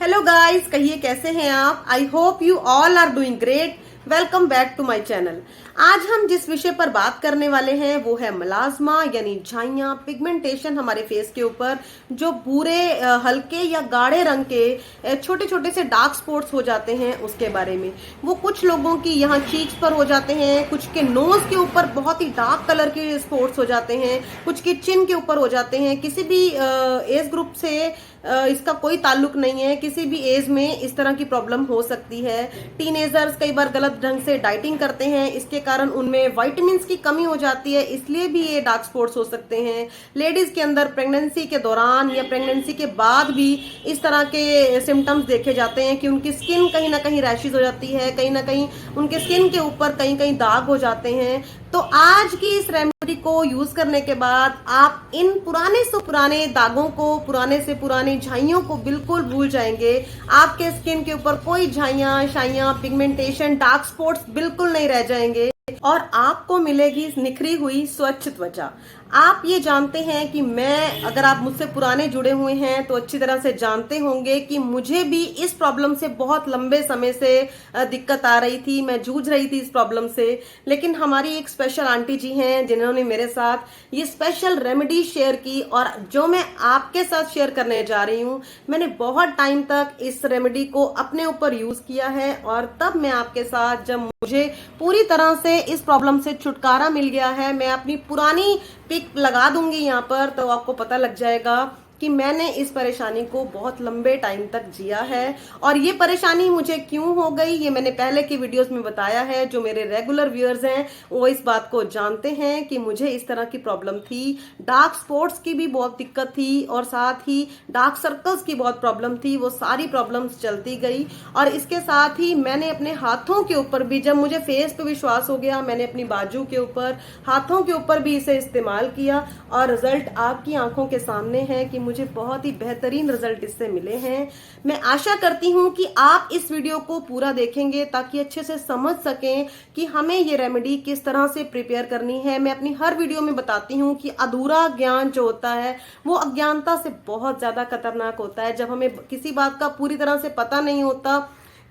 Hello guys, कहिए कैसे हैं आप। I hope you all are doing great. Welcome back to my channel. आज हम जिस विषय पर बात करने वाले हैं वो है मलाज्मा यानी झाइयाँ, पिगमेंटेशन हमारे फेस के ऊपर जो भूरे हल्के या गाढ़े रंग के छोटे छोटे से डार्क स्पॉट्स हो जाते हैं उसके बारे में। वो कुछ लोगों की यहाँ चीक्स पर हो जाते हैं, कुछ के नोज के ऊपर बहुत ही डार्क कलर के स्पॉट्स हो जाते हैं, कुछ के चिन के ऊपर हो जाते हैं। किसी भी एज ग्रुप से इसका कोई ताल्लुक नहीं है, किसी भी एज में इस तरह की प्रॉब्लम हो सकती है। टीनेजर्स कई बार गलत ढंग से डाइटिंग करते हैं, इसके कारण उनमें विटामिन्स की कमी हो जाती है, इसलिए भी ये डार्क स्पॉट्स हो सकते हैं। लेडीज के अंदर प्रेगनेंसी के दौरान या प्रेगनेंसी के बाद भी इस तरह के सिम्टम्स देखे जाते हैं कि उनकी स्किन कहीं ना कहीं रैशेज हो जाती है, कहीं ना कहीं उनके स्किन के ऊपर कहीं कहीं दाग हो जाते हैं। तो आज की इस रेमेडी को यूज करने के बाद आप इन पुराने से पुराने दागों को, पुराने से पुराने झाइयों को बिल्कुल भूल जाएंगे। आपके स्किन के ऊपर कोई झाइयां, शाइयां, पिगमेंटेशन, डार्क स्पॉट्स बिल्कुल नहीं रह जाएंगे और आपको मिलेगी निखरी हुई स्वच्छ त्वचा। आप ये जानते हैं कि मैं, अगर आप मुझसे पुराने जुड़े हुए हैं तो अच्छी तरह से जानते होंगे कि मुझे भी इस प्रॉब्लम से बहुत लंबे समय से दिक्कत आ रही थी, मैं जूझ रही थी इस प्रॉब्लम से। लेकिन हमारी एक स्पेशल आंटी जी हैं जिन्होंने मेरे साथ ये स्पेशल रेमेडी शेयर की और जो मैं आपके साथ शेयर करने जा रही हूँ। मैंने बहुत टाइम तक इस रेमेडी को अपने ऊपर यूज किया है और तब मैं आपके साथ, जब मुझे पूरी तरह से इस प्रॉब्लम से छुटकारा मिल गया है, मैं अपनी पुरानी पिक लगा दूंगी यहाँ पर तो आपको पता लग जाएगा कि मैंने इस परेशानी को बहुत लंबे टाइम तक जिया है। और ये परेशानी मुझे क्यों हो गई ये मैंने पहले की वीडियोस में बताया है। जो मेरे रेगुलर व्यूअर्स हैं वो इस बात को जानते हैं कि मुझे इस तरह की प्रॉब्लम थी। डार्क स्पॉट्स की भी बहुत दिक्कत थी और साथ ही डार्क सर्कल्स की बहुत प्रॉब्लम थी। वो सारी प्रॉब्लम्स चलती गई और इसके साथ ही मैंने अपने हाथों के ऊपर भी, जब मुझे फेस पे विश्वास हो गया, मैंने अपनी बाजू के ऊपर, हाथों के ऊपर भी इसे इस्तेमाल किया और रिजल्ट आपकी आंखों के सामने है कि मुझे बहुत ही बेहतरीन रिजल्ट इससे मिले हैं। मैं आशा करती हूं कि आप इस वीडियो को पूरा देखेंगे ताकि अच्छे से समझ सकें कि हमें ये रेमेडी किस तरह से प्रिपेयर करनी है। मैं अपनी हर वीडियो में बताती हूं कि अधूरा ज्ञान जो होता है वो अज्ञानता से बहुत ज्यादा खतरनाक होता है। जब हमें किसी बात का पूरी तरह से पता नहीं होता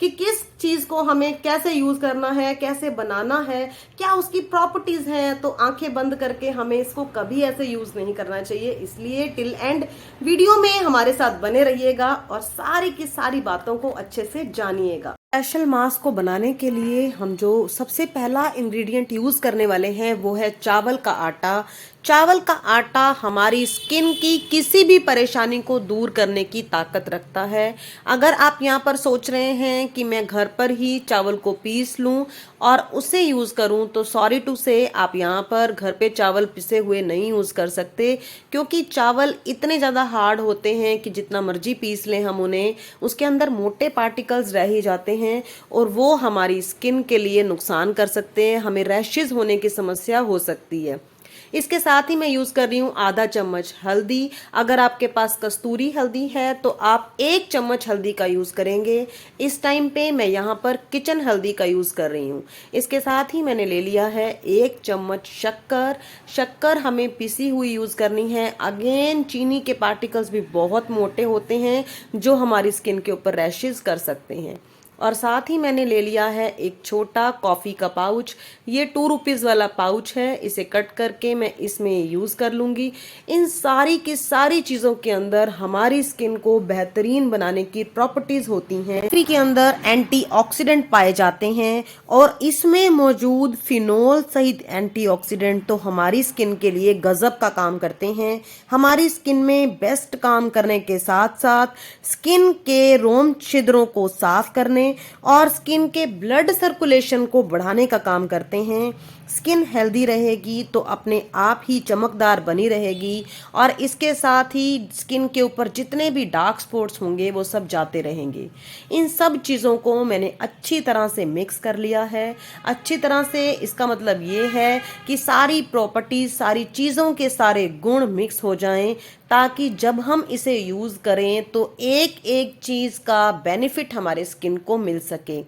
कि किस चीज को हमें कैसे यूज करना है, कैसे बनाना है, क्या उसकी प्रॉपर्टीज हैं, तो आंखें बंद करके हमें इसको कभी ऐसे यूज नहीं करना चाहिए। इसलिए टिल एंड वीडियो में हमारे साथ बने रहिएगा और सारी की सारी बातों को अच्छे से जानिएगा। स्पेशल मास्क को बनाने के लिए हम जो सबसे पहला इंग्रेडिएंट यूज करने वाले हैं वो है चावल का आटा। चावल का आटा हमारी स्किन की किसी भी परेशानी को दूर करने की ताकत रखता है। अगर आप यहाँ पर सोच रहे हैं कि मैं घर पर ही चावल को पीस लूं और उसे यूज करूं, तो सॉरी टू से आप यहाँ पर घर पे चावल पिसे हुए नहीं यूज कर सकते, क्योंकि चावल इतने ज्यादा हार्ड होते हैं कि जितना मर्जी पीस लें हम उन्हें, उसके अंदर मोटे पार्टिकल्स रह ही जाते हैं और वो हमारी स्किन के लिए नुकसान कर सकते हैं, हमें रैशेज होने की समस्या हो सकती है। इसके साथ ही मैं यूज कर रही हूँ आधा चम्मच हल्दी। अगर आपके पास कस्तूरी हल्दी है तो आप 1 चम्मच हल्दी का यूज करेंगे। इस टाइम पे मैं यहाँ पर किचन हल्दी का यूज कर रही हूँ। इसके साथ ही मैंने ले लिया है 1 चम्मच शक्कर। शक्कर हमें पिसी हुई यूज करनी है। अगेन चीनी के पार्टिकल्स भी बहुत मोटे होते हैं जो हमारी स्किन के ऊपर रैशेज कर सकते हैं। और साथ ही मैंने ले लिया है एक छोटा कॉफी का पाउच। ये 2 रुपीज वाला पाउच है, इसे कट करके मैं इसमें यूज कर लूंगी। इन सारी की सारी चीजों के अंदर हमारी स्किन को बेहतरीन बनाने की प्रॉपर्टीज होती हैं। कॉफी के अंदर एंटीऑक्सीडेंट पाए जाते हैं और इसमें मौजूद फिनोल सहित एंटीऑक्सीडेंट तो हमारी स्किन के लिए गजब का काम करते हैं। हमारी स्किन में बेस्ट काम करने के साथ साथ स्किन के रोम छिद्रों को साफ करने और स्किन के ब्लड सर्कुलेशन को बढ़ाने का काम करते हैं। स्किन हेल्दी रहेगी तो अपने आप ही चमकदार बनी रहेगी और इसके साथ ही स्किन के ऊपर जितने भी डार्क स्पॉट्स होंगे वो सब जाते रहेंगे। इन सब चीज़ों को मैंने अच्छी तरह से मिक्स कर लिया है। अच्छी तरह से इसका मतलब ये है कि सारी प्रॉपर्टीज, सारी चीज़ों के सारे गुण मिक्स हो जाएं ताकि जब हम इसे यूज़ करें तो एक एक चीज़ का बेनिफिट हमारे स्किन को मिल सके।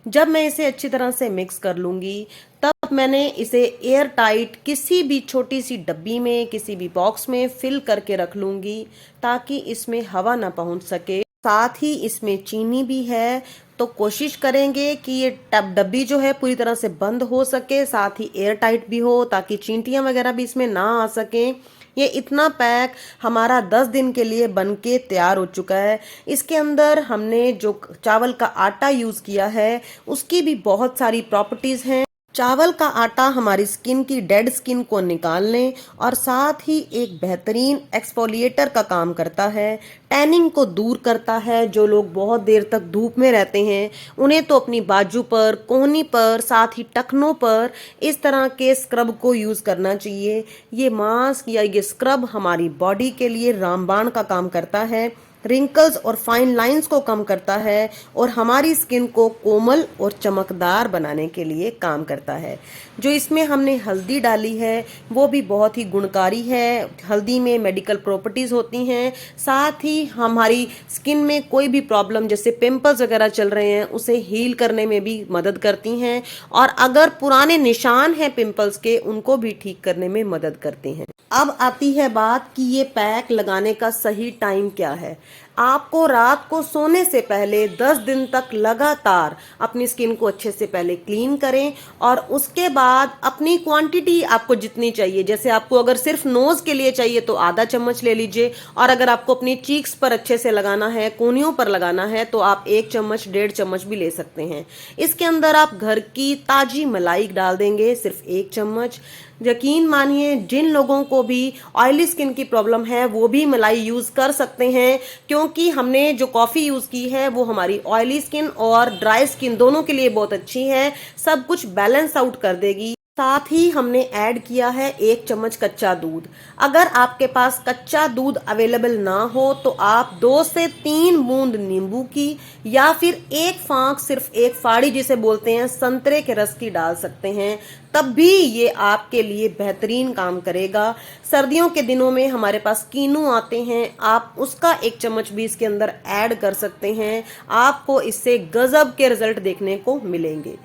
जब मैं इसे अच्छी तरह से मिक्स कर लूंगी तब मैंने इसे एयर टाइट किसी भी छोटी सी डब्बी में, किसी भी बॉक्स में फिल करके रख लूंगी ताकि इसमें हवा ना पहुंच सके। साथ ही इसमें चीनी भी है। तो कोशिश करेंगे कि ये डब्बी जो है पूरी तरह से बंद हो सके, साथ ही एयर टाइट भी हो ताकि चींटियां वगैरह भी इसमें ना आ सकें। ये इतना पैक हमारा 10 दिन के लिए बन के तैयार हो चुका है। इसके अंदर हमने जो चावल का आटा यूज किया है उसकी भी बहुत सारी प्रॉपर्टीज हैं। चावल का आटा हमारी स्किन की डेड स्किन को निकालने और साथ ही एक बेहतरीन एक्सफोलिएटर का काम करता है। टैनिंग को दूर करता है। जो लोग बहुत देर तक धूप में रहते हैं उन्हें तो अपनी बाजू पर, कोहनी पर, साथ ही टखनों पर इस तरह के स्क्रब को यूज करना चाहिए। ये मास्क या ये स्क्रब हमारी बॉडी के लिए रामबाण का काम करता है। रिंकल्स और फाइन लाइंस को कम करता है और हमारी स्किन को कोमल और चमकदार बनाने के लिए काम करता है। जो इसमें हमने हल्दी डाली है वो भी बहुत ही गुणकारी है। हल्दी में मेडिकल प्रॉपर्टीज होती हैं। साथ ही हमारी स्किन में कोई भी प्रॉब्लम जैसे पिंपल्स वगैरह चल रहे हैं उसे हील करने में भी मदद करती हैं और अगर पुराने निशान हैं पिंपल्स के उनको भी ठीक करने में मदद करती हैं। अब आती है बात कि ये पैक लगाने का सही टाइम क्या है। आपको रात को सोने से पहले 10 दिन तक लगातार अपनी स्किन को अच्छे से पहले क्लीन करें और उसके बाद अपनी क्वांटिटी आपको जितनी चाहिए, जैसे आपको अगर सिर्फ नोज के लिए चाहिए तो आधा चम्मच ले लीजिए और अगर आपको अपनी चीक्स पर अच्छे से लगाना है, कोहनियों पर लगाना है तो आप 1 चम्मच 1.5 चम्मच भी ले सकते हैं। इसके अंदर आप घर की ताजी मलाई डाल देंगे, सिर्फ 1 चम्मच। यकीन मानिए जिन लोगों को भी ऑयली स्किन की प्रॉब्लम है वो भी मलाई यूज कर सकते हैं, क्योंकि हमने जो कॉफी यूज की है वो हमारी ऑयली स्किन और ड्राई स्किन दोनों के लिए बहुत अच्छी है, सब कुछ बैलेंस आउट कर देगी। साथ ही हमने ऐड किया है 1 चम्मच कच्चा दूध। अगर आपके पास कच्चा दूध अवेलेबल ना हो तो आप 2 से 3 बूंद नींबू की या फिर 1 फांक, सिर्फ 1 फाड़ी जिसे बोलते हैं, संतरे के रस की डाल सकते हैं, तब भी ये आपके लिए बेहतरीन काम करेगा। सर्दियों के दिनों में हमारे पास कीनू आते हैं, आप उसका 1 चम्मच भी इसके अंदर ऐड कर सकते हैं। आपको इससे गजब के रिजल्ट देखने को मिलेंगे।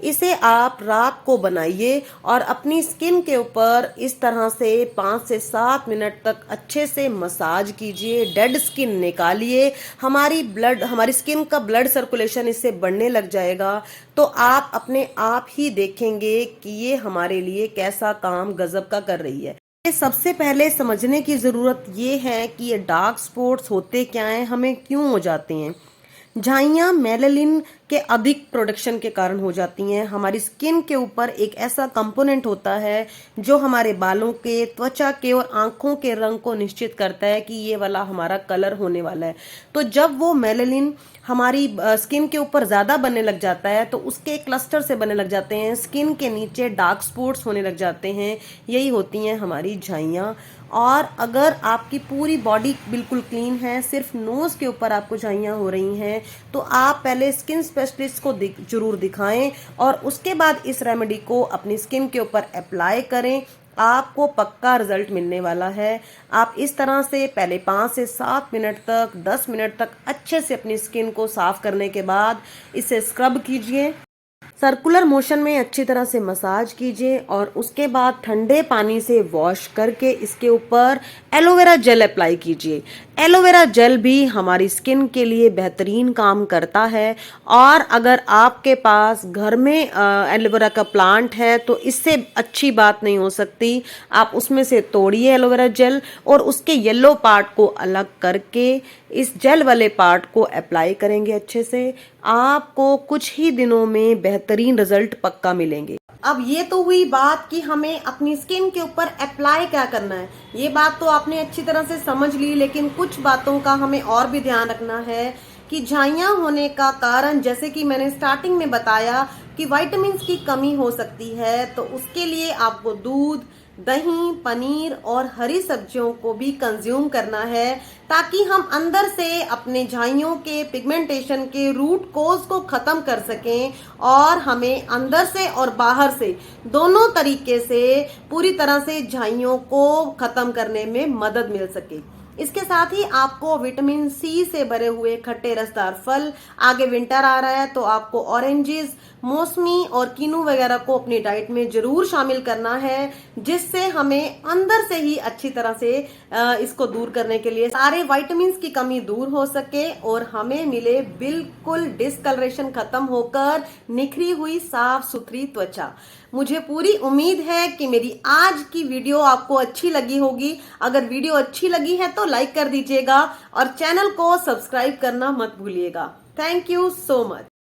इसे आप रात को बनाइए और अपनी स्किन के ऊपर इस तरह से 5 से 7 मिनट तक अच्छे से मसाज कीजिए। डेड स्किन निकालिए, हमारी स्किन का ब्लड सर्कुलेशन इससे बढ़ने लग जाएगा। तो आप अपने आप ही देखेंगे कि ये हमारे लिए कैसा काम गजब का कर रही है। सबसे पहले समझने की जरूरत ये है कि ये डार्क स्पॉट्स होते क्या हैं, हमें क्यों हो जाते हैं। झाइयाँ मेलानिन के अधिक प्रोडक्शन के कारण हो जाती हैं। हमारी स्किन के ऊपर एक ऐसा कंपोनेंट होता है जो हमारे बालों के, त्वचा के और आंखों के रंग को निश्चित करता है कि ये वाला हमारा कलर होने वाला है। तो जब वो मेलानिन हमारी स्किन के ऊपर ज्यादा बनने लग जाता है तो उसके क्लस्टर से बनने लग जाते हैं, स्किन के नीचे डार्क स्पॉट्स होने लग जाते हैं। यही होती हैं हमारी झाइयाँ। और अगर आपकी पूरी बॉडी बिल्कुल क्लीन है, सिर्फ नोज के ऊपर आपको झाइयाँ हो रही हैं, तो आप पहले स्किन स्पेशलिस्ट को जरूर दिखाएं और उसके बाद इस रेमेडी को अपनी स्किन के ऊपर अप्लाई करें। आपको पक्का रिजल्ट मिलने वाला है। आप इस तरह से पहले 5 से 7 मिनट तक, 10 मिनट तक अच्छे से अपनी स्किन को साफ करने के बाद इसे स्क्रब कीजिए। सर्कुलर मोशन में अच्छी तरह से मसाज कीजिए और उसके बाद ठंडे पानी से वॉश करके इसके ऊपर एलोवेरा जेल अप्लाई कीजिए। एलोवेरा जेल भी हमारी स्किन के लिए बेहतरीन काम करता है और अगर आपके पास घर में एलोवेरा का प्लांट है तो इससे अच्छी बात नहीं हो सकती। आप उसमें से तोड़िए एलोवेरा जेल और उसके येलो पार्ट को अलग करके इस जेल वाले पार्ट को अप्लाई करेंगे अच्छे से। आपको कुछ ही दिनों में बेहतरीन रिजल्ट पक्का मिलेंगे। अब ये तो हुई बात कि हमें अपनी स्किन के ऊपर अप्लाई क्या करना है। ये बात तो आपने अच्छी तरह से समझ ली, लेकिन कुछ बातों का हमें और भी ध्यान रखना है कि झाइयाँ होने का कारण, जैसे कि मैंने स्टार्टिंग में बताया कि विटामिन की कमी हो सकती है, तो उसके लिए आपको दूध, दही, पनीर और हरी सब्जियों को भी कंज्यूम करना है ताकि हम अंदर से अपने झाइयों के पिगमेंटेशन के रूट कोज को खत्म कर सकें और हमें अंदर से और बाहर से दोनों तरीके से पूरी तरह से झाइयों को खत्म करने में मदद मिल सके। इसके साथ ही आपको विटामिन सी से भरे हुए खट्टे रसदार फल, आगे विंटर आ रहा है तो आपको ऑरेंजेस, मौसमी और कीनू वगैरह को अपनी डाइट में जरूर शामिल करना है, जिससे हमें अंदर से ही अच्छी तरह से इसको दूर करने के लिए सारे विटामिन्स की कमी दूर हो सके और हमें मिले बिल्कुल डिस्कलरेशन खत्म होकर निखरी हुई साफ सुथरी त्वचा। मुझे पूरी उम्मीद है कि मेरी आज की वीडियो आपको अच्छी लगी होगी। अगर वीडियो अच्छी लगी है तो लाइक कर दीजिएगा और चैनल को सब्सक्राइब करना मत भूलिएगा। Thank you so much.